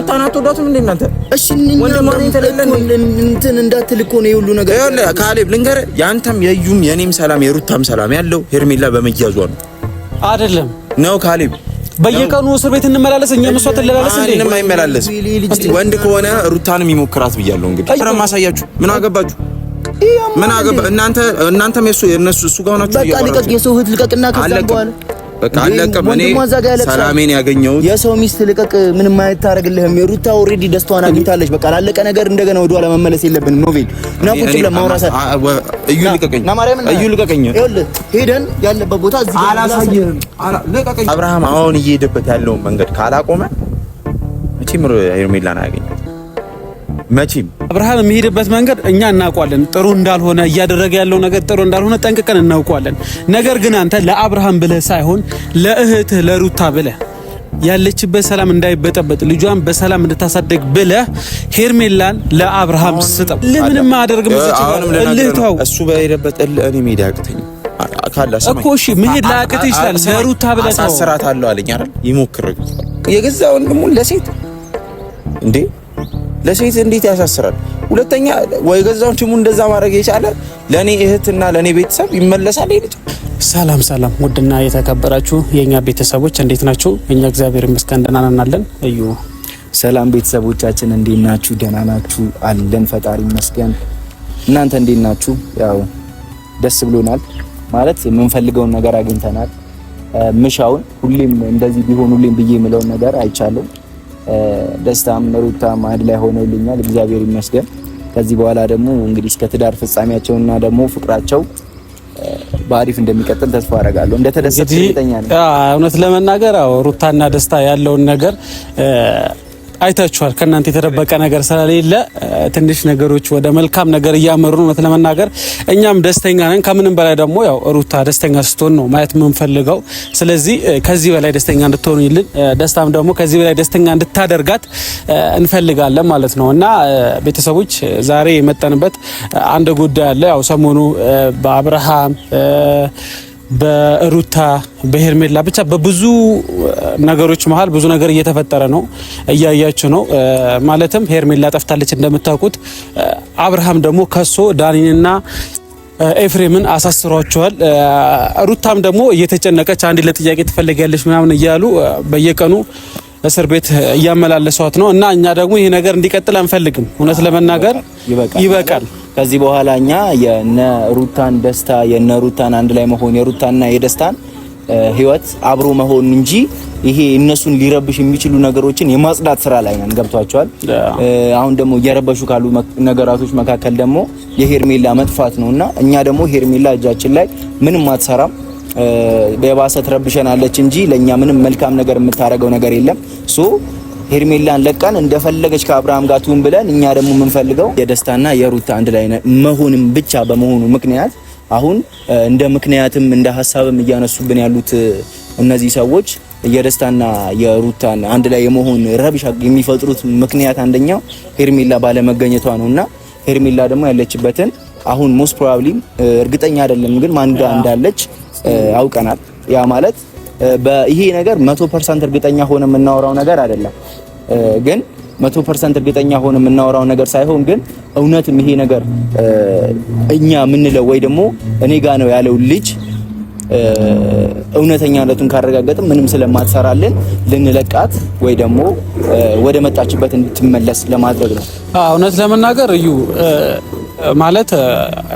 ሩታን አትወዳትም እንዴ እናንተ? እሺ እንትን እንዳትል እኮ ነው የሁሉ ነገር። ይኸውልህ ካሌብ ልንገርህ፣ ያንተም የዩም የኔም ሰላም የሩታም ሰላም ያለው ሄርሜላ በመያዟ ነው አይደለም? ነው ካሌብ በየቀኑ እስር ቤት እንመላለስ እኛ መስዋዕት እንለላለስ እንዴ? ምንም አይመላለስ። እስቲ ወንድ ከሆነ ሩታንም ይሞክራት ብያለሁ። እንግዲህ አብረን ማሳያችሁ ምን አገባችሁ? ምን አገባ እናንተም የነሱ እሱ ጋር ሆናችሁ በቃ ልቀቅ፣ የሰው እህት ልቀቅና ከዛም በኋላ በቃ አለቀም። እኔ ሰላሜን ያገኘሁት የሰው ሚስት ልቀቅ፣ ምንም አይታረግልህም። የሩታ ኦሬዲ ደስታዋን አግኝታለች። በቃ ላለቀ ነገር እንደገና ወደ ኋላ መመለስ የለብንም። ኖቬል እና ቁጭ ብለን ማውራት እዩ ልቀቀኝ፣ እዩ ልቀቀኝ። ይኸውልህ ሄደን ያለበት ቦታ እዚህ አላሳየህም። ልቀቀኝ። አብርሃም አሁን እየሄደበት ያለውን መንገድ ካላቆመ መቼም ሄርሜላን አያገኝም። መቼም አብርሃም የሚሄድበት መንገድ እኛ እናውቀዋለን፣ ጥሩ እንዳልሆነ እያደረገ ያለው ነገር ጥሩ እንዳልሆነ ጠንቅቀን እናውቀዋለን። ነገር ግን አንተ ለአብርሃም ብለህ ሳይሆን ለእህትህ ለሩታ ብለህ ያለችበት ሰላም እንዳይበጠበጥ ልጇን በሰላም እንድታሳደግ ብለህ ሄርሜላን ለአብርሃም ስጠው። ለምንም አደርግም ልተው። እሱ በሄደበት እኔ ሜዳ ያቅተኝ እኮ እሺ፣ መሄድ ላያቅት ይችላል። ለሩታ ብለህ ተው። አሳስራታለሁ አለኝ አይደል? ይሞክር የገዛ ወንድሙን ለሴት እንዴ ለሴት እንዴት ያሳስራል? ሁለተኛ ወይ ገዛውን ቲሙ እንደዛ ማድረግ የቻለ ለኔ እህትና ለኔ ቤተሰብ ይመለሳል ይልጥ። ሰላም ውድና የተከበራችሁ የኛ ቤተሰቦች እንዴት ናችሁ? እኛ እግዚአብሔር ይመስገን ደህና ነን። እዩ ሰላም ቤተሰቦቻችን እንዴት ናችሁ? ደህና ናችሁ? አለን ፈጣሪ ይመስገን። እናንተ እንዴት ናችሁ? ያው ደስ ብሎናል ማለት የምንፈልገውን ነገር አግኝተናል። ምሻውን ሁሌም እንደዚህ ቢሆኑልኝ ብዬ የምለውን ነገር አይቻለሁ። ደስታም ሩታም አንድ ላይ ሆነውልኛል፣ እግዚአብሔር ይመስገን። ከዚህ በኋላ ደግሞ እንግዲህ እስከ ትዳር ፍጻሜያቸውና ደግሞ ፍቅራቸው በአሪፍ እንደሚቀጥል ተስፋ አደርጋለሁ። እንደተደሰተ እርግጠኛ ነኝ። እውነት ለመናገር ሩታና ደስታ ያለውን ነገር አይታችኋል። ከናንተ የተደበቀ ነገር ስለሌለ ትንሽ ነገሮች ወደ መልካም ነገር እያመሩ ነው። ለመናገር እኛም ደስተኛ ነን። ከምንም በላይ ደግሞ ያው ሩታ ደስተኛ ስትሆን ነው ማየት የምንፈልገው። ስለዚህ ከዚህ በላይ ደስተኛ እንድትሆኑልን፣ ደስታም ደግሞ ከዚህ በላይ ደስተኛ እንድታደርጋት እንፈልጋለን ማለት ነው። እና ቤተሰቦች ዛሬ የመጣንበት አንድ ጉዳይ አለ። ያው ሰሞኑ በአብርሃም በሩታ በሄርሜላ ብቻ በብዙ ነገሮች መሃል ብዙ ነገር እየተፈጠረ ነው፣ እያያችሁ ነው። ማለትም ሄርሜላ ጠፍታለች እንደምታውቁት። አብርሃም ደግሞ ከሶ ዳኒንና ኤፍሬምን አሳስሯቸዋል። ሩታም ደግሞ እየተጨነቀች አንድ ለጥያቄ ትፈልጋለች ምናምን እያሉ በየቀኑ እስር ቤት እያመላለሷት ነው። እና እኛ ደግሞ ይሄ ነገር እንዲቀጥል አንፈልግም። እውነት ለመናገር ይበቃል። ከዚህ በኋላ እኛ የነ ሩታን ደስታ የነ ሩታን አንድ ላይ መሆን የሩታና የደስታን ህይወት አብሮ መሆን እንጂ ይሄ እነሱን ሊረብሽ የሚችሉ ነገሮችን የማጽዳት ስራ ላይ ነን። ገብቷቸዋል። አሁን ደግሞ እየረበሹ ካሉ ነገራቶች መካከል ደግሞ የሄርሜላ መጥፋት ነውና እኛ ደግሞ ሄርሜላ እጃችን ላይ ምንም አትሰራም፣ በባሰ ትረብሸናለች እንጂ ለኛ ምንም መልካም ነገር የምታረገው ነገር የለም። ሶ ሄርሜላን ለቀን እንደፈለገች ከአብርሃም ጋር ትሁን ብለን እኛ ደግሞ የምንፈልገው የደስታና የሩታ አንድ ላይ መሆንም ብቻ በመሆኑ ምክንያት አሁን እንደ ምክንያትም እንደ ሐሳብም እያነሱብን ያሉት እነዚህ ሰዎች የደስታና የሩታን አንድ ላይ የመሆን ረብሻ የሚፈጥሩት ምክንያት አንደኛው ሄርሜላ ባለመገኘቷ ነውና ሄርሜላ ደግሞ ያለችበትን አሁን ሞስት ፕሮባብሊ እርግጠኛ አይደለም ግን ማን እንዳለች አውቀናል። ያ ማለት በይሄ ነገር 100% እርግጠኛ ሆነ የምናወራው ነገር አይደለም። ግን 100% እርግጠኛ ሆነ የምናወራው ነገር ሳይሆን ግን እውነትም ይሄ ነገር እኛ የምንለው ወይ ደግሞ እኔ ጋር ነው ያለው ልጅ እውነተኛነቱን ካረጋገጥን ምንም ስለማትሰራልን ልንለቃት ወይ ደግሞ ወደ መጣችበት እንድትመለስ ለማድረግ ነው። እውነት ለመናገር እዩ ማለት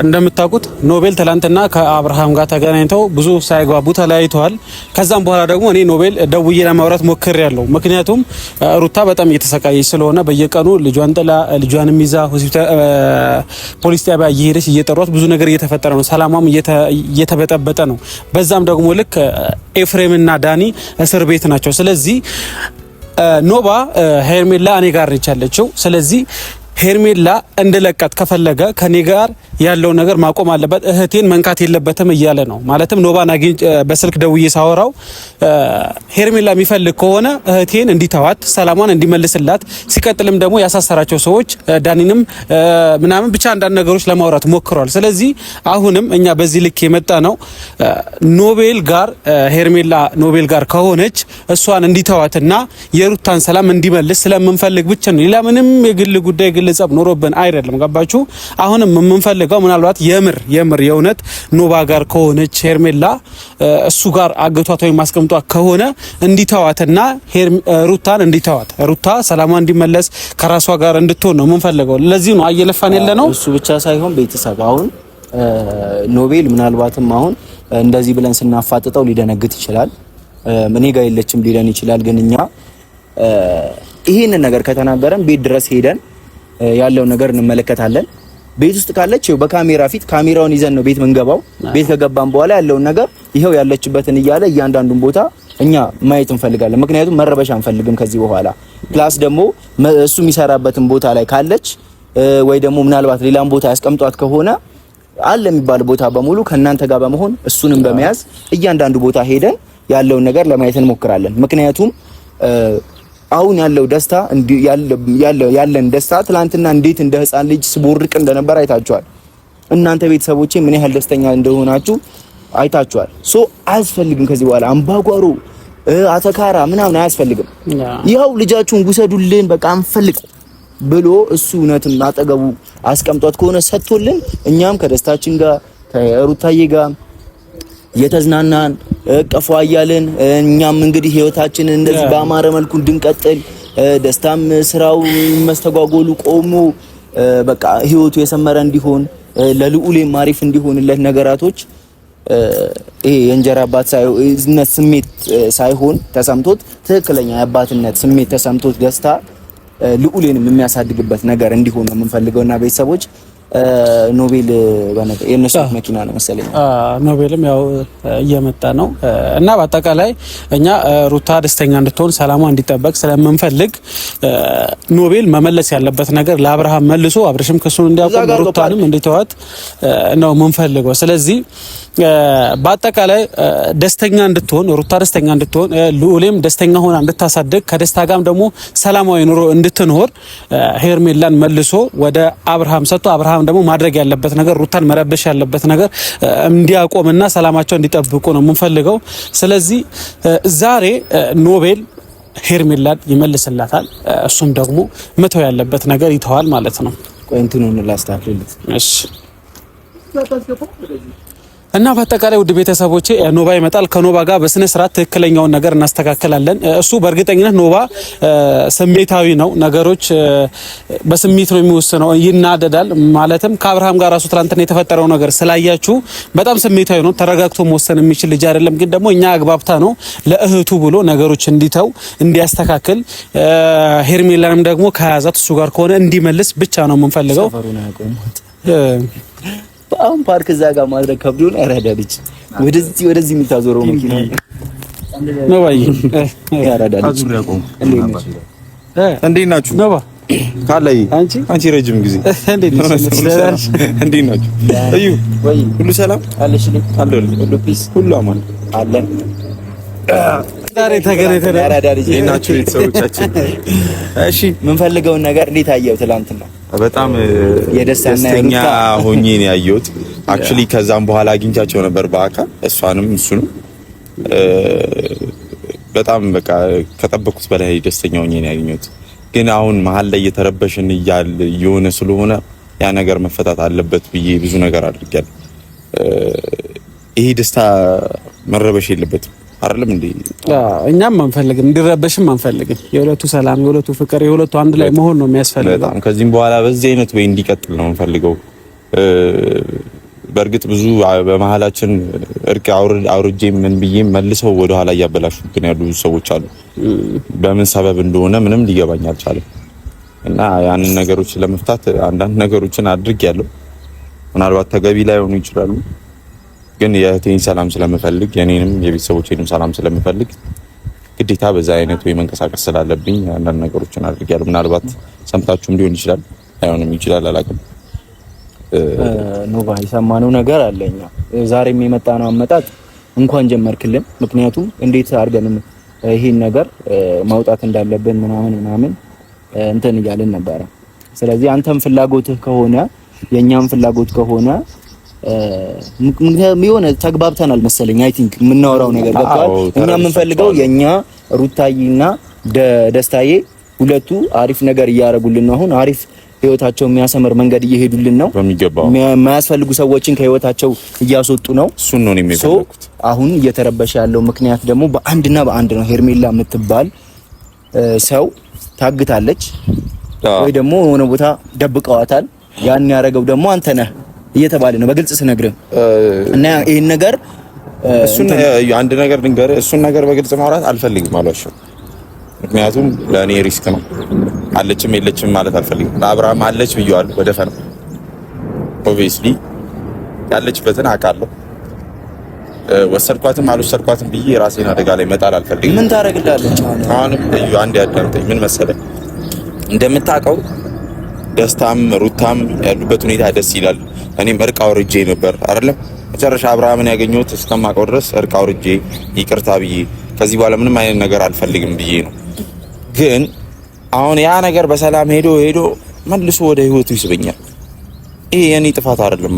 እንደምታውቁት ኖቤል ትላንትና ከአብርሃም ጋር ተገናኝተው ብዙ ሳይግባቡ ተለያይተዋል። ከዛም በኋላ ደግሞ እኔ ኖቤል ደውዬ ለማውራት ሞክሬያለሁ። ምክንያቱም ሩታ በጣም እየተሰቃየች ስለሆነ በየቀኑ ልጇን ጥላ ልጇንም ይዛ ሆስፒታል ፖሊስ ጣቢያ እየሄደች እየጠሯት ብዙ ነገር እየተፈጠረ ነው። ሰላማም እየተበጠበጠ ነው። በዛም ደግሞ ልክ ኤፍሬምና ዳኒ እስር ቤት ናቸው። ስለዚህ ኖባ ሄርሜላ እኔ ጋር ነች ያለችው። ስለዚህ ሄርሜላ እንድለቃት ከፈለገ ከኔ ጋር ያለው ነገር ማቆም አለበት፣ እህቴን መንካት የለበትም እያለ ነው። ማለትም ኖባን አግኝ በስልክ ደውዬ ሳወራው ሄርሜላ የሚፈልግ ከሆነ እህቴን እንዲተዋት ሰላሟን እንዲመልስላት፣ ሲቀጥልም ደግሞ ያሳሰራቸው ሰዎች ዳኒንም ምናምን ብቻ አንዳንድ ነገሮች ለማውራት ሞክሯል። ስለዚህ አሁንም እኛ በዚህ ልክ የመጣ ነው ኖቤል ጋር ሄርሜላ ኖቤል ጋር ከሆነች እሷን እንዲተዋትና የሩታን ሰላም እንዲመልስ ስለምንፈልግ ብቻ ነው። ሌላ ምንም የግል ጉዳይ ግል ጸብ ኖሮብን አይደለም። ገባችሁ? አሁንም የምንፈልገው ምናልባት የምር የእውነት ኖባ ጋር ከሆነች ሄርሜላ እሱ ጋር አገቷት ወይም ማስቀምጧት ከሆነ እንዲተዋትና ሩታን እንዲተዋት ሩታ ሰላሟ እንዲመለስ ከራሷ ጋር እንድትሆን ነው የምንፈልገው። ለዚህ ነው አየለፋን ያለ ነው። እሱ ብቻ ሳይሆን ቤተሰብ አሁን ኖቤል ምናልባትም አሁን እንደዚህ ብለን ስናፋጥጠው ሊደነግጥ ይችላል። እኔ ጋር የለችም ሊለን ይችላል። ግን እኛ ይሄንን ነገር ከተናገረን ቤት ድረስ ሄደን ያለው ነገር እንመለከታለን። ቤት ውስጥ ካለች በካሜራ ፊት ካሜራውን ይዘን ነው ቤት መንገባው። ቤት ከገባን በኋላ ያለውን ነገር ይሄው ያለችበትን እያለ እያንዳንዱን ቦታ እኛ ማየት እንፈልጋለን። ምክንያቱም መረበሻ አንፈልግም ከዚህ በኋላ። ፕላስ ደግሞ እሱ የሚሰራበትን ቦታ ላይ ካለች ወይ ደግሞ ምናልባት ሌላም ቦታ ያስቀምጧት ከሆነ አለ የሚባል ቦታ በሙሉ ከናንተ ጋር በመሆን እሱንም በመያዝ እያንዳንዱ ቦታ ሄደን ያለውን ነገር ለማየት እንሞክራለን። ምክንያቱም አሁን ያለው ደስታ ያለን ደስታ ትላንትና እንዴት እንደ ህፃን ልጅ ስቦርቅ እንደነበር አይታችኋል። እናንተ ቤተሰቦቼ ምን ያህል ደስተኛ እንደሆናችሁ አይታችኋል። ሶ አያስፈልግም ከዚህ በኋላ አምባጓሮ አተካራ ምናምን አያስፈልግም። ይኸው ልጃችሁን ጉሰዱልን በቃ አንፈልግ ብሎ እሱ እውነትም አጠገቡ አስቀምጧት ከሆነ ሰጥቶልን እኛም ከደስታችን ጋር ከሩታዬ ጋር የተዝናናን ቀፏ እያልን እኛም እንግዲህ ህይወታችንን እንደዚህ በአማረ መልኩ እንድንቀጥል ደስታም ስራው መስተጓጎሉ ቆሞ በቃ ህይወቱ የሰመረ እንዲሆን ለልዑሌም አሪፍ እንዲሆንለት ነገራቶች ይሄ የእንጀራ አባት ስሜት ሳይሆን ተሰምቶት ትክክለኛ የአባትነት ስሜት ተሰምቶት ደስታ ልዑሌንም የሚያሳድግበት ነገር እንዲሆን ነው የምንፈልገውና ቤተሰቦች ኖቤል የነሱ መኪና ነው መሰለኝ። ኖቤልም ያው እየመጣ ነው እና በአጠቃላይ እኛ ሩታ ደስተኛ እንድትሆን ሰላሟ እንዲጠበቅ ስለምንፈልግ ኖቤል መመለስ ያለበት ነገር ለአብርሃም መልሶ አብርሽም ክሱን እንዲያቆም ሩታንም እንዲተዋት ነው የምንፈልገው። ስለዚህ በአጠቃላይ ደስተኛ እንድትሆን ሩታ ደስተኛ እንድትሆን ልዑሌም ደስተኛ ሆና እንድታሳድግ ከደስታ ጋርም ደግሞ ሰላማዊ ኑሮ እንድትኖር ሄርሜላን መልሶ ወደ አብርሃም ሰጥቶ አብርሃም ደግሞ ማድረግ ያለበት ነገር ሩታን መረበሽ ያለበት ነገር እንዲያቆምና ሰላማቸው እንዲጠብቁ ነው የምንፈልገው። ስለዚህ ዛሬ ኖቤል ሄርሜላን ይመልስላታል፣ እሱም ደግሞ መተው ያለበት ነገር ይተዋል ማለት ነው። ቆይ እንትኑን ላስተካክልልት። እሺ እና በአጠቃላይ ውድ ቤተሰቦቼ ኖባ ይመጣል። ከኖባ ጋር በስነ ስርዓት ትክክለኛውን ነገር እናስተካክላለን። እሱ በእርግጠኝነት ኖባ ስሜታዊ ነው፣ ነገሮች በስሜት ነው የሚወስነው፣ ይናደዳል። ማለትም ከአብርሃም ጋር ራሱ ትናንትና የተፈጠረው ነገር ስላያችሁ በጣም ስሜታዊ ነው፣ ተረጋግቶ መወሰን የሚችል ልጅ አይደለም። ግን ደግሞ እኛ አግባብታ ነው ለእህቱ ብሎ ነገሮች እንዲተው እንዲያስተካክል፣ ሄርሜላንም ደግሞ ከያዛት እሱ ጋር ከሆነ እንዲመልስ ብቻ ነው የምንፈልገው። አሁን ፓርክ እዛ ጋር ማድረግ ከብዶን ያራዳልች ወደዚህ የምታዞረው መኪና ነው ባይ ያራዳልች። እንዴት ናችሁ? ነው ባ ካላይ አንቺ ረጅም ጊዜ እንዴት ናችሁ? እዩ ሁሉ ሰላም አለሽልኝ? ሁሉ ፒስ ሁሉ አማን አለን። ዛሬ ተገናኝተን ያራዳልች ናችሁ ቤተሰቦቻችን። እሺ የምንፈልገውን ነገር እንዴት አየው ትላንትና? በጣም ደስተኛ ሆኜ ነው ያየሁት። አክቹሊ ከዛም በኋላ አግኝቻቸው ነበር በአካል እሷንም እሱንም በጣም በቃ ከጠበቁት በላይ ደስተኛ ሆኜ ነው ያገኘሁት። ግን አሁን መሀል ላይ እየተረበሽን እየሆነ ስለሆነ ያ ነገር መፈታት አለበት ብዬ ብዙ ነገር አድርጌያለሁ። ይሄ ደስታ መረበሽ የለበትም አይደለም እንዴ? እኛም አንፈልግም፣ እንዲረበሽም አንፈልግም። የሁለቱ ሰላም፣ የሁለቱ ፍቅር፣ የሁለቱ አንድ ላይ መሆን ነው የሚያስፈልገው። በጣም ከዚህም በኋላ በዚህ አይነት ወይ እንዲቀጥል ነው የምንፈልገው። በእርግጥ ብዙ በመሀላችን እርቅ አውርጄ ምን ብዬ መልሰው ወደ ኋላ እያበላሹብን ያሉ ሰዎች አሉ። በምን ሰበብ እንደሆነ ምንም ሊገባኝ አልቻለም። እና ያንን ነገሮች ለመፍታት አንዳንድ ነገሮችን አድርጌያለሁ። ምናልባት ተገቢ ላይ ሆኑ ይችላሉ። ግን የእህቴን ሰላም ስለምፈልግ የኔንም የቤተሰቦቼንም ሰላም ስለምፈልግ ግዴታ በዛ አይነት ወይ መንቀሳቀስ ስላለብኝ አንዳንድ ነገሮችን አድርጌያለሁ። ምናልባት ሰምታችሁም ሊሆን ይችላል። አይሆንም ይችላል አላውቅም። ኖባ የሰማነው ነገር አለኛ ዛሬም የመጣ ነው አመጣጥ እንኳን ጀመርክልን። ምክንያቱም እንዴት አድርገን ይሄን ነገር ማውጣት እንዳለብን ምናምን እንትን እያልን ነበረ። ስለዚህ አንተም ፍላጎትህ ከሆነ የኛም ፍላጎት ከሆነ የሆነ ተግባብተናል መሰለኝ። አይ ቲንክ የምናወራው ነገር ገብቷል። እኛ የምንፈልገው የኛ ሩታዬና ደስታዬ ሁለቱ አሪፍ ነገር እያደረጉልን ነው። አሁን አሪፍ ህይወታቸው የሚያሰምር መንገድ እየሄዱልን ነው። የማያስፈልጉ ሰዎችን ከህይወታቸው እያስወጡ ነው። እሱን ነው የሚፈልጉት። አሁን እየተረበሸ ያለው ምክንያት ደግሞ በአንድ ነው። ሄርሜላ የምትባል ሰው ታግታለች ወይ ደግሞ የሆነ ቦታ ደብቀዋታል። ያን ያደረገው ደግሞ አንተ ነህ እየተባለ ነው በግልጽ ስነግርህ እና ይሄን ነገር አንድ ነገር ልንገርህ፣ እሱን ነገር በግልጽ ማውራት አልፈልግም አልዋሽም። ምክንያቱም ለእኔ ሪስክ ነው። አለችም የለችም ማለት አልፈልግም። ለአብርሃም አለች ብየዋለሁ በደፈነው። ኦብቪየስሊ ያለችበትን አውቃለሁ። ወሰድኳትም አልወሰድኳትም ብዬ ራሴን አደጋ ላይ መጣል አልፈልግም። ምን ታደርግላለች? አሁንም እዩ አንድ ያዳምጠኝ። ምን መሰለህ፣ እንደምታውቀው ደስታም ሩታም ያሉበት ሁኔታ ደስ ይላል። እኔም እርቅ አውርጄ ነበር አይደለም መጨረሻ አብርሃምን ያገኘሁት እስከማውቀው ድረስ እርቅ አውርጄ ይቅርታ ብዬ ከዚህ በኋላ ምንም አይነት ነገር አልፈልግም ብዬ ነው። ግን አሁን ያ ነገር በሰላም ሄዶ መልሶ ወደ ህይወቱ ይስበኛል። ይሄ የኔ ጥፋት አይደለም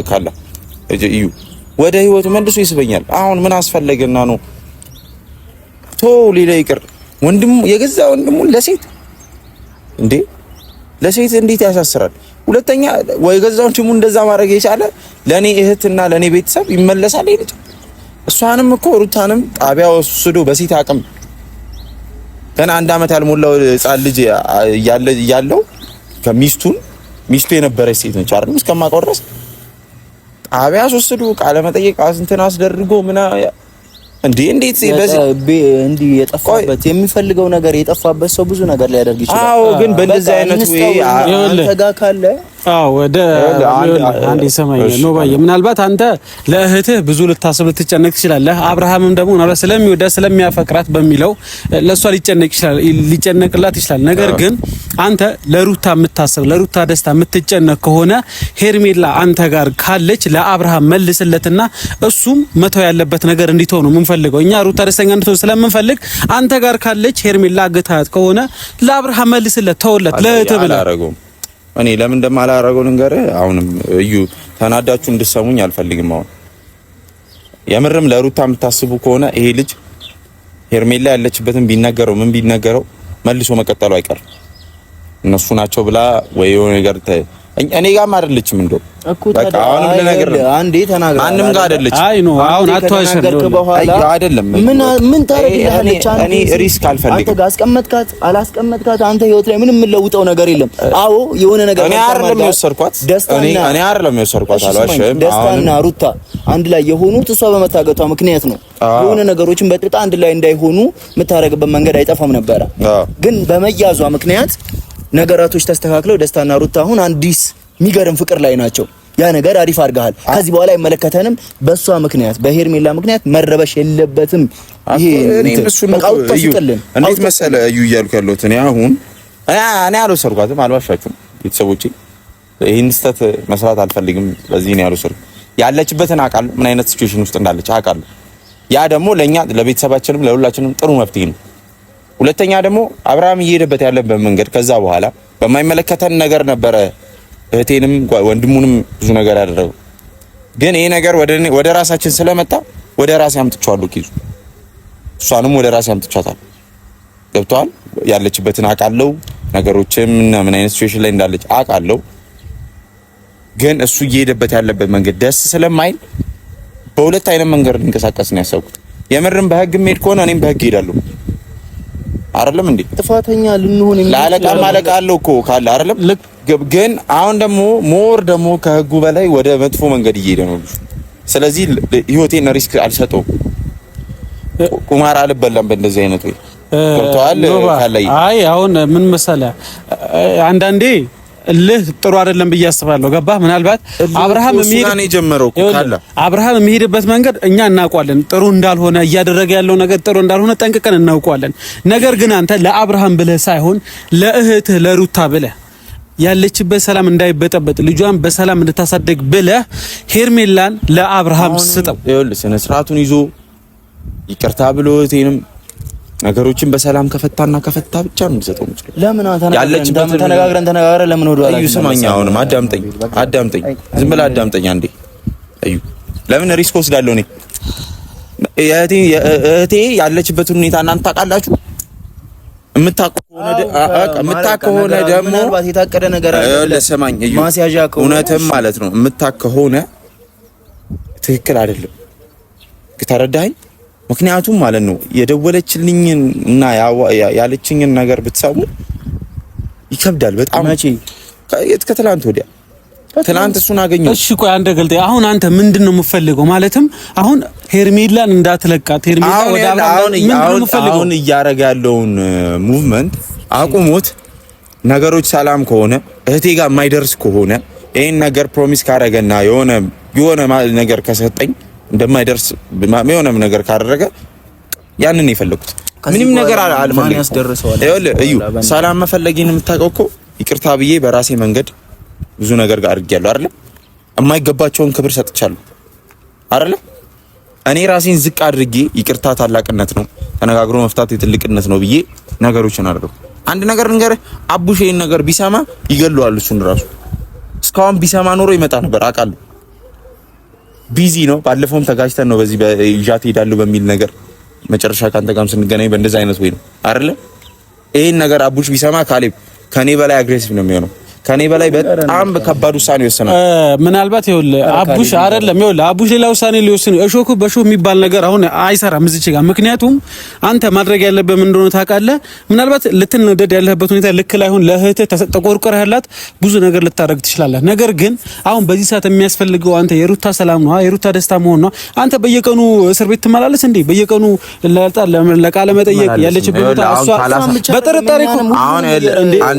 ካላ እዩ ወደ ህይወቱ መልሶ ይስበኛል። አሁን ምን አስፈለገና ነው ሌላ ይቅር ወንድሙ የገዛ ወንድሙን ለሴት እንዴ ለሴት እንዴት ያሳስራል? ሁለተኛ ወይ ገዛ ወንድሙ እንደዛ ማድረግ የቻለ ለኔ እህትና ለኔ ቤተሰብ ይመለሳል ይልጥ እሷንም እኮ ሩታንም ጣቢያ ወስዶ በሴት አቅም ገና 1 አመት ያልሞላው ህፃን ልጅ ያለው ሚስቱ የነበረች ሴት ነች አይደል? እስከማውቀው ድረስ ጣቢያ ወስዶ ቃለ መጠየቅ እንትን አስደርጎ እንዴት እንዲህ የጠፋበት የሚፈልገው ነገር የጠፋበት ሰው ብዙ ነገር ሊያደርግ ይችላል። አዎ ግን በእንደዚህ አይነት ወይ አንተ ጋር ካለ ወደ አንዴ ሰማይ ነው ባየ ምናልባት አንተ ለእህትህ ብዙ ልታስብ ልትጨነቅ ትችላለህ። አብርሃምም ደግሞ ነው ስለሚወዳት ስለሚያፈቅራት በሚለው ለሷ ሊጨነቅላት ይችላል። ነገር ግን አንተ ለሩታ የምታስብ ለሩታ ደስታ የምትጨነቅ ከሆነ ሄርሜላ አንተ ጋር ካለች ለአብርሃም መልስለትና እሱም መተው ያለበት ነገር እንዲተው ነው የምንፈልገው። እኛ ሩታ ደስተኛ እንድትሆን ስለምንፈልግ አንተ ጋር ካለች ሄርሜላ አግታት ከሆነ ለአብርሃም መልስለት፣ ተውለት ለእህትህ ብለህ እኔ ለምን እንደማላረገው ልንገርህ። አሁንም እዩ ተናዳችሁ እንድሰሙኝ አልፈልግም። አሁን የምርም ለሩታ የምታስቡ ከሆነ ይሄ ልጅ ሄርሜላ ያለችበትን ቢነገረው ምን ቢነገረው መልሶ መቀጠሉ አይቀርም። እነሱ ናቸው ብላ ወይ የሆነ ነገር እኔ ጋርም አይደለችም እንደው በቃ አሁን ለነገር አንዴ ተናገር። ማንም ጋር አይደለችም። አይ ነው አሁን አትዋሽም። አይደለም ምን ታረጋለች? እኔ ሪስክ አልፈልግም። አንተ ጋር አስቀመጥካት አላስቀመጥካት አንተ ህይወት ላይ ምንም የምለውጠው ነገር የለም። አዎ የሆነ ነገር እኔ አይደለም የወሰድኳት አልዋሽም። ደስታና ሩታ አንድ ላይ የሆኑት እሷ በመታገቷ ምክንያት ነው። የሆነ ነገሮችን በጥጣ አንድ ላይ እንዳይሆኑ የምታረግበት መንገድ አይጠፋም ነበረ። ግን በመያዟ ምክንያት ነገራቶች ተስተካክለው ደስታና ሩታ አሁን አዲስ የሚገርም ፍቅር ላይ ናቸው። ያ ነገር አሪፍ አድርገሃል። ከዚህ በኋላ አይመለከተንም። በሷ ምክንያት በሄርሜላ ምክንያት መረበሽ የለበትም። ይሄ እንዴት መሰለ እዩ እያልኩ ያለሁት እኔ አሁን እኔ አልወሰድኳትም፣ አልዋሻችሁም ቤተሰቦቼ። ይሄን ስህተት መስራት አልፈልግም። በዚህ ነው ያልወሰድኩት። ያለችበትን አውቃለሁ፣ ምን አይነት ሲቹዌሽን ውስጥ እንዳለች አውቃለሁ። ያ ደግሞ ለኛ ለቤተሰባችንም ለሁላችንም ጥሩ መፍትሄ ነው። ሁለተኛ ደግሞ አብርሃም እየሄደበት ያለበት መንገድ ከዛ በኋላ በማይመለከተን ነገር ነበረ እህቴንም ወንድሙንም ብዙ ነገር ያደረገው። ግን ይሄ ነገር ወደ ራሳችን ስለመጣ ወደ ራሴ አምጥቻለሁ። ኪዙ እሷንም ወደ ራሴ አምጥቻታለሁ። ገብቷል። ያለችበትን አውቃለሁ። ነገሮችም ምን አይነት ሲቹዌሽን ላይ እንዳለች አውቃለሁ። ግን እሱ እየሄደበት ያለበት መንገድ ደስ ስለማይል በሁለት አይነት መንገድ እንቀሳቀስ ነው ያሰብኩት። የምርም በህግ ሄድ ከሆነ እኔም በህግ ሄዳለሁ። አይደለም እንዴ? ጥፋተኛ ልንሆን ለአለቃ ማለቃ አለው እኮ ካለ አይደለም። ግን አሁን ደግሞ ከህጉ በላይ ወደ መጥፎ መንገድ እየሄደ ነው። ስለዚህ ህይወቴን ሪስክ አልሰጠውም። ቁማር አልበላም በእንደዚህ አይነት ወይ ገብቶሃል? አይ አሁን ምን መሰለህ አንዳንዴ ጥሩ አይደለም ብዬ አስባለሁ። ገባህ? ምናልባት አብርሃም የሚሄድበት መንገድ እኛ እናውቀዋለን፣ ጥሩ እንዳልሆነ እያደረገ ያለው ነገር ጥሩ እንዳልሆነ ጠንቅቀን እናውቀዋለን። ነገር ግን አንተ ለአብርሃም ብለህ ሳይሆን ለእህትህ ለሩታ ብለህ ያለችበት ሰላም እንዳይበጠበጥ ልጇን በሰላም እንድታሳደግ ብለህ ሄርሜላን ለአብርሃም ስጠው። ይኸውልህ ስነ ስርዓቱን ይዞ ይቅርታ ብሎ እቴንም ነገሮችን በሰላም ከፈታ ብቻ ነው የምሰጠው። ለምን ተነጋግረን ለምን ወደ ኋላ? እዩ ስማኝ፣ አሁንም አዳምጠኝ፣ ዝም ብለህ አዳምጠኝ አንዴ። እዩ ለምን ሪስክ ወስዳለሁ እኔ? እህቴ ያለችበትን ሁኔታ እናንተ ታውቃላችሁ። የምታከሆነ ደግሞ ምናልባት የታቀደ ነገር አለ። ለሰማኝ እዩ ማስያዣ ከሆነ እውነትም ማለት ነው የምታከሆነ ትክክል አይደለም። ተረዳኸኝ? ምክንያቱም ማለት ነው የደወለችልኝን እና ያለችኝን ነገር ብትሰሙ ይከብዳል በጣም። መቼ? ከትላንት ወዲያ ትላንት እሱን አገኘው። እሺ ቆይ አንተ ገልጤ አሁን አንተ ምንድነው የምፈልገው? ማለትም አሁን ሄርሜላን እንዳትለቃት ሄርሜላ ወደ አሁን እያረጋ ያለውን ሙቭመንት አቁሞት ነገሮች ሰላም ከሆነ እህቴ ጋር የማይደርስ ከሆነ ይሄን ነገር ፕሮሚስ ካረገና የሆነ ነገር ከሰጠኝ እንደማይደርስ የሆነም ነገር ካደረገ ያንን ነው የፈለኩት። ምንም ነገር አልፈልግም። ይኸውልህ እዩ ሰላም መፈለጌን የምታውቀው እኮ ይቅርታ ብዬ በራሴ መንገድ ብዙ ነገር ጋር አድርጌያለሁ አይደል? የማይገባቸውን ክብር ሰጥቻለሁ አይደል? እኔ ራሴን ዝቅ አድርጌ ይቅርታ ታላቅነት ነው፣ ተነጋግሮ መፍታት የትልቅነት ነው ብዬ ነገሮችን አደረኩ። አንድ ነገር ልንገርህ፣ አቡሽ ይሄን ነገር ቢሰማ ይገለዋል። እሱን ራሱ እስካሁን ቢሰማ ኖሮ ይመጣ ነበር አውቃለሁ። ቢዚ ነው። ባለፈውም ተጋጅተን ነው በዚህ በይዣት ሄዳለሁ በሚል ነገር መጨረሻ ካንተ ጋርም ስንገናኝ በእንደዛ አይነት ወይ ነው አይደል? ይሄን ነገር አቡሽ ቢሰማ ካሌብ ከኔ በላይ አግሬሲቭ ነው የሚሆነው። ከኔ በላይ በጣም ከባድ ውሳኔ ይወስናል። ምናልባት ይኸውልህ አቡሽ አይደለም ይኸውልህ አቡሽ ሌላ ውሳኔ ሊወስን እሾኩ በሾህ የሚባል ነገር አሁን አይሰራም እዚች ጋር። ምክንያቱም አንተ ማድረግ ያለብህ ምን እንደሆነ ታውቃለህ። ምናልባት ልትነደድ ያለህበት ሁኔታ ልክ ላይሆን ለእህትህ ተቆርቆረህ ያላት ብዙ ነገር ልታደርግ ትችላለህ። ነገር ግን አሁን በዚህ ሰዓት የሚያስፈልገው አንተ የሩታ ሰላም ነው፣ የሩታ ደስታ መሆን ነው። አንተ በየቀኑ እስር ቤት ትመላለስ እንዴ? በየቀኑ ለቃለ መጠየቅ ያለችበት ቦታ እሷ በጥርጣሬ እኮ አሁን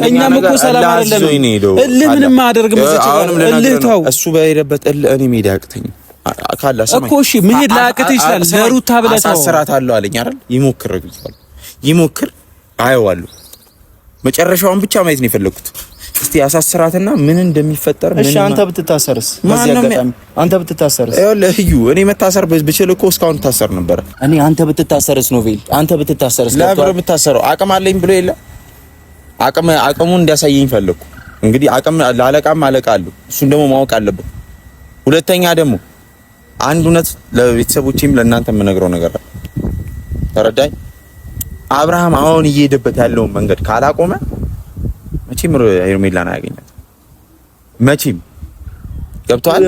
እኛም እኮ ሰላም አይደለም እልህ ምንም አያደርግም። እልህ ተው። እሱ በሄደበት እኔ መሄድ አያቅተኝም ካላ ሰማኝ እኮ እሺ፣ መሄድ ላያቅት ይችላል። ለሩታ ብለህ ተው። አሳስራታለሁ አለኝ አይደል? ይሞክር አየዋለሁ። መጨረሻውን ብቻ ማየት ነው የፈለኩት። እስቲ አሳስራትና ምን እንደሚፈጠር ምን። እሺ አንተ ብትታሰርስ? በዚህ አጋጣሚ አንተ ብትታሰርስ? ለህዩ እኔ መታሰር ብችል እኮ እስካሁን ታሰር ነበር። እኔ አንተ ብትታሰርስ ነው ቬል። አንተ ብትታሰርስ? ለብር ብታሰረው አቅም አለኝ ብሎ የለ አቅሙን እንዲያሳየኝ ፈለኩ። እንግዲህ ለአለቃም አለቃ አለው። እሱን ደግሞ ማወቅ አለበት። ሁለተኛ ደግሞ አንድ እውነት ለቤተሰቦቼም ለእናንተ የምነግረው ነገር አለ። ተረዳኝ። አብርሃም አሁን እየሄደበት ያለውን መንገድ ካላቆመ መቼም ሄርሜላን አያገኛት። መቼም ገብቷል።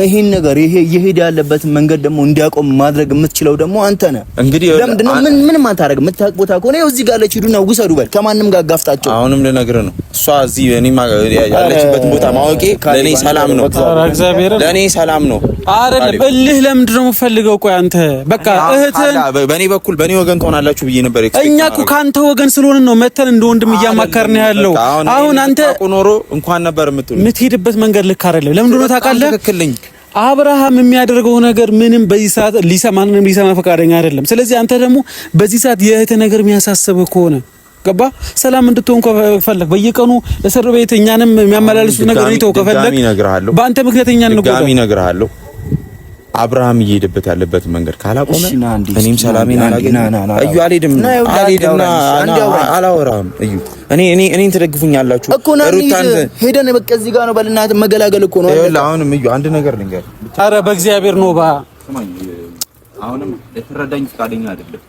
ይሄን ነገር እየሄደ ያለበትን መንገድ ደግሞ እንዲያቆም ማድረግ የምትችለው ደግሞ አንተ ነህ። እንግዲህ ለምንድን ነው ምንም አታረግ? የምታውቅ ቦታ ከሆነ እዚህ ጋር ለች ሂዱና ውሰዱ በል። ከማንም ጋር ጋፍጣቸው። አሁንም ልነግርህ ነው። እሷ እዚህ እኔ ያለችበትን ቦታ ማወቄ ለኔ ሰላም ነው። ለኔ ሰላም ነው አይደለም። እልህ ለምንድን ነው የምፈልገው? ቆይ አንተ በቃ እህትህን በኔ ወገን ትሆናላችሁ ብዬ ነበር። እኛ እኮ ካንተ ወገን ስለሆነ ነው መተን እንደ ወንድም እያማከርን ያለው። አሁን አንተ ኖሮ እንኳን ነበር የምትሄድበት መንገድ ልክ አይደለም። ለምንድን ነው ታውቃለህ? አብርሃም የሚያደርገው ነገር ምንም በዚህ ሰዓት ሊሰማ ፈቃደኛ አይደለም። ስለዚህ አንተ ደግሞ በዚህ ሰዓት የእህትህ ነገር የሚያሳስብህ ከሆነ ገባ ሰላም እንድትሆን ከፈለክ በየቀኑ እስር ቤት እኛንም የሚያመላልሱ ነገር ነው ከፈለክ በአንተ ምክንያት እኛን ነው ጋሚ እነግርሃለሁ። አብርሃም እየሄደበት ያለበት መንገድ ካላቆመ እኔም ሰላሜን አላገኝም። አልሄድም አላወራም። እኔን ትደግፉኛላችሁ። ሩታን ሄደን በቃ እዚህ ጋር ነው በልና መገላገል እኮ ነው። አሁንም አንድ ነገር ልንገር። ኧረ በእግዚአብሔር ነው አሁንም ልትረዳኝ ፈቃደኛ አይደለም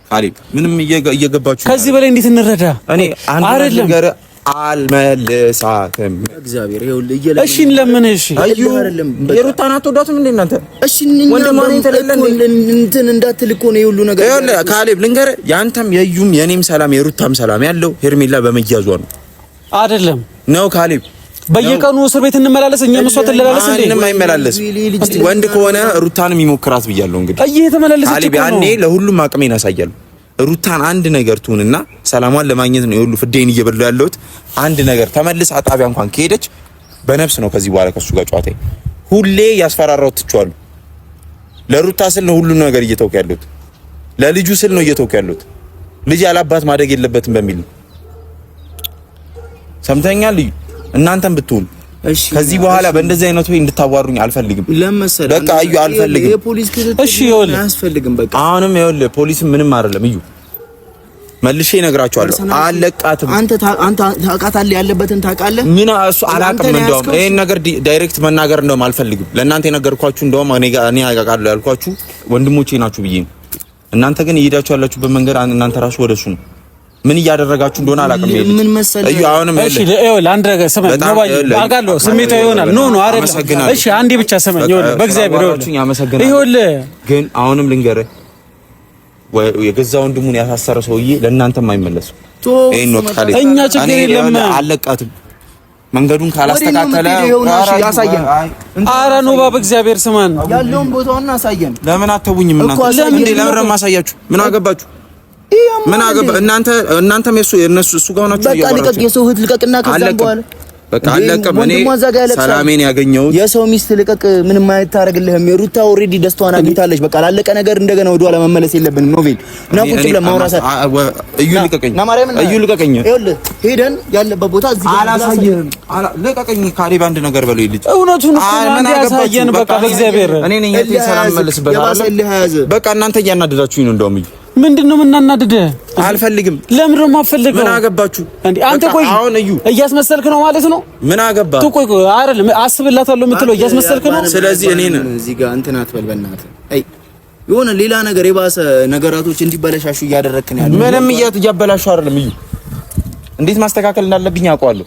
ካሌብ። ምንም እየገባችሁ ከዚህ በላይ እንዴት እንረዳ? እኔ አንድ ነገር አልመልሳትም። እግዚአብሔር እሺ ለምን? እሺ የሩታን አትወዳትም እንዴ እናንተ? እሺ እንትን እንዳትል እኮ ነው የሁሉ ነገር። ካሌብ ልንገርህ፣ ያንተም የዩም የኔም ሰላም የሩታም ሰላም ያለው ሄርሜላ በመያዟ ነው አይደለም ነው ካሌብ? በየቀኑ እስር ቤት እንመላለስ እኛ መስዋዕት እንላለስ እንዴ? ምንም አይመላለስ። እስቲ ወንድ ከሆነ ሩታንም ይሞክራት ብያለሁ። እንግዲህ እየተመላለሰች ካሌብ ያኔ ለሁሉም አቅሜን አሳያለሁ። ሩታን አንድ ነገር ትሁንና ሰላሟን ለማግኘት ነው የሁሉ ፍዴን እየበሉ ያለሁት። አንድ ነገር ተመልሳ ጣቢያ እንኳን ከሄደች በነፍስ ነው ከዚህ በኋላ ከሱ ጋር ጨዋታ። ሁሌ ያስፈራራሁት ትችዋለሁ። ለሩታ ስል ነው ሁሉም ነገር እየተውኩ ያለሁት። ለልጁ ስል ነው እየተውኩ ያለሁት። ልጅ ያላባት ማደግ የለበትም በሚል ነው። ሰምተኛል። እናንተም ብትሆኑ ከዚህ በኋላ በእንደዚህ አይነት ወይ እንድታዋሩኝ አልፈልግም። ለምሳሌ በቃ እዩ አልፈልግም። የፖሊስ ክትትል እሺ ይኸውልህ አያስፈልግም። በቃ አሁንም ይኸውልህ ፖሊስ ምንም አይደለም። እዩ መልሼ እነግራቸዋለሁ። አለቃትም አንተ ታውቃታለህ፣ ያለበትን ታውቃለህ። ምን እሱ አላውቅም። እንደውም ይሄን ነገር ዳይሬክት መናገር እንደውም አልፈልግም። ለእናንተ የነገርኳችሁ እንደውም እኔ አውቃለሁ ያልኳችሁ ወንድሞቼ ናችሁ ብዬ ነው። እናንተ ግን እየሄዳችሁ ያላችሁበት መንገድ እናንተ ራሱ ወደሱ ነው። ምን እያደረጋችሁ እንደሆነ አላውቅም። ምን መሰለህ እዩ አሁንም እሺ ይኸውልህ አንድ ነገር ስማኝ፣ አውቃለሁ ስሜታዊ ይሆናል። ኖ አይደለም። እሺ አንዴ ብቻ ስማኝ። ይኸውልህ በእግዚአብሔር ይኸውልህ ግን አሁንም ልንገርህ የገዛ ወንድሙን ያሳሰረ ሰውዬ ለእናንተም አይመለስም። ይሄን ነው ካለ እኛ ችግር የለም። አለቃትም መንገዱን ካላስተካከለ ያሳየን። ኧረ ኖባ በእግዚአብሔር ስማን ያለውን ቦታውን አሳየን። ለምን አተውኝም? ለምን ማሳያችሁ? ምን አገባችሁ? ምን አገባ? እናንተም የነሱ እሱ ጋር ናችሁ። በቃ ልቀቅ፣ የሰው እህት ልቀቅና ከዛም በኋላ በቃ አለቀም። እኔ ሰላሜን ያገኘሁት የሰው ሚስት ልቀቅ፣ ምንም አይታረግልህም። የሩታ ኦሬዲ ደስታዋን አግኝታለች። በቃ ላለቀ ነገር እንደገና ወደ ኋላ መመለስ የለብንም። ኖቬል እና ቁጭ ብለን ማውራት እዩ ልቀቀኝ። ይኸውልህ ሄደን ያለበት ቦታ እዚህ አላሳየህም። ልቀቀኝ። ካሌብ አንድ ነገር በለው ልጅ እውነቱን ምን ያሳየን። በቃ በእግዚአብሔር እኔ ነኝ ሰላም መልስበት አይደል? በቃ እናንተ እያናደዳችሁኝ ነው። እንደውም እዩ ምንድነው የምናናድድህ? አልፈልግም። ለምን ነው የማትፈልገው? ምን አገባችሁ እንዴ? አንተ ቆይ አሁን እዩ እያስመሰልክ ነው ማለት ነው። ምን አገባ? ቆይ አይደለም አስብላታለሁ የምትለው እያስመሰልክ ነው። ስለዚህ እኔን እዚህ ጋር እንትን አትበል በእናትህ። አይ የሆነ ሌላ ነገር የባሰ ነገራቶች እንዲበለሻሹ እያደረግክ ነው ያለው። ምንም እያበላሹ አይደለም። እዩ እንዴት ማስተካከል እንዳለብኝ አውቀዋለሁ።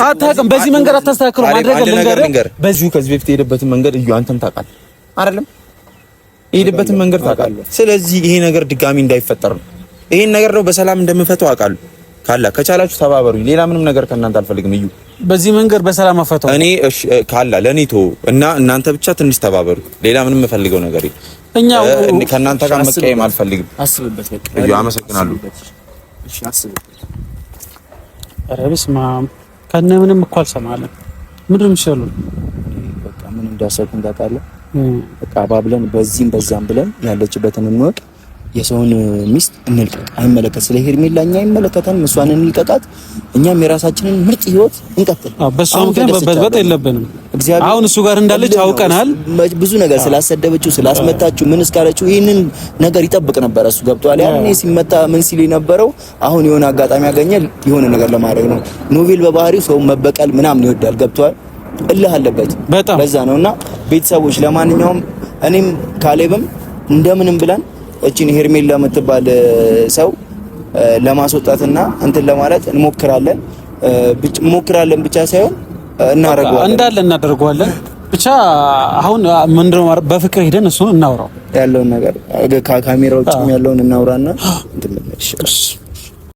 አታውቅም። በዚህ መንገድ አታስተካክለው ማድረግ ልንገርህ። በዚሁ ከዚህ በፊት የሄደበትን መንገድ እዩ አንተም ታውቃለህ አይደለም? የሄደበትን መንገድ ታውቃለህ። ስለዚህ ይሄ ነገር ድጋሚ እንዳይፈጠር ነው። ይሄን ነገር ነው በሰላም እንደምፈታው አውቃለሁ። ካላ ከቻላችሁ ተባበሩኝ። ሌላ ምንም ነገር ከእናንተ አልፈልግም። እዩ በዚህ መንገድ በሰላም አፈታው እኔ እሺ ካላ ለኔ ቶ እና እናንተ ብቻ ትንሽ ተባበሩ። ሌላ ምንም የምፈልገው ነገር የለም። እኛ ከእናንተ ጋር መቀየም አልፈልግም። አስብበት በቃ። እዩ አመሰግናለሁ። እሺ አስብበት። ኧረ በስመ አብ ከእነ ምንም እኮ አልሰማለም። ምንድን ነው የሚሻለው? በቃ ምን እንዳሰብኩ እንዳውቃለህ። በቃ ባብለን በዚህም በዛም ብለን ያለችበትን እንወቅ። የሰውን ሚስት እንልቀቅ። አይመለከት ስለ ሄርሜላ እኛ አይመለከተንም። እሷን እንልቀቃት። እኛም የራሳችንን ምርጥ ህይወት እንቀጥል። በሷ ምክንያት በበጥ የለብንም። አሁን እሱ ጋር እንዳለች አውቀናል። ብዙ ነገር ስላሰደበችው ስላስመታችው ምን እስካለችው ይሄንን ነገር ይጠብቅ ነበር እሱ። ገብቷል። ያኔ ሲመታ ምን ሲል የነበረው አሁን የሆነ አጋጣሚ ያገኘ የሆነ ነገር ለማድረግ ነው። ኖቬል በባህሪው ሰው መበቀል ምናምን ይወዳል። ገብቷል። እልህ አለበት በዛ ነውና ቤተሰቦች፣ ለማንኛውም እኔም ካሌብም እንደምንም ብለን እቺን ሄርሜላ የምትባል ሰው ለማስወጣትና እንትን ለማለት እንሞክራለን ብቻ ሳይሆን እናደርገዋለን። ብቻ አሁን ምንድነው በፍቅር ሄደን እሱን እናውራው፣ ያለውን ነገር ከካሜራ ውጭም ያለውን እናውራና እንትን